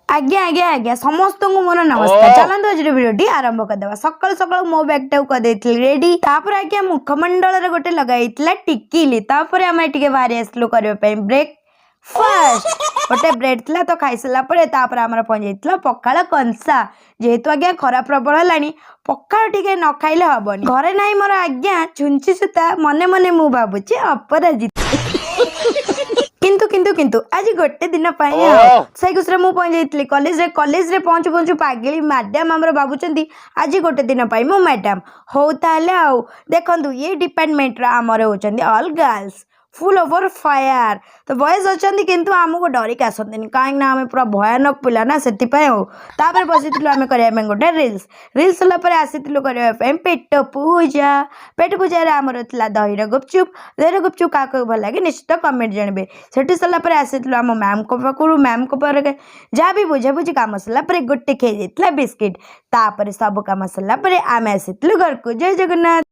आज्ञा आज्ञा आज्ञा समस्त को मोर नमस्कार। चलते आज भिडियोटी आरंभ करदे। सकाल सकाल मो बैग टाक कर रेडी। तापर आज्ञा मुखमंडल गोटे लगाई टिकिली। तापर आम टे बाहरी आसलु करने ब्रेकफास्ट गोटे ब्रेड थी तो खाई सारा आमर पहुंचा पखाड़ कंसा। जेहेतु आज्ञा खरा प्रबल है पखाड़ टे न खाइले हेनी। घरे ना मोर आज्ञा छुंची सूता मने मने मु भावुची अपराजित किंतु किंतु किंतु आज गोटे दिन से खुशी मुझे पहुंची कॉलेज रे पहुंचु पहुंचु पागिली मैडम आमर भावुं आज गोटे दिन मो मैडम हो देखु ये डिपार्टमेंट आमर होती all girls full over fire. तो बॉयज अच्छा किंतु आमको डरिक आसती कहीं आम पूरा भयानक पिला ना से बसी आम करने गोटे रिल्स आसीलु करने पेट पूजा आमर दहीर गुपचुप क्या भल लगे निश्चित कमेंट जानवे। सेठी सारापर आसीलु आम मैम को पाखु मैम को जहाँ भी बुझाबुझी कम सारापर गोटे खाई जाता बिस्किट। तापर सब कम सारापर आम आसीलु घर को। जय जगन्नाथ।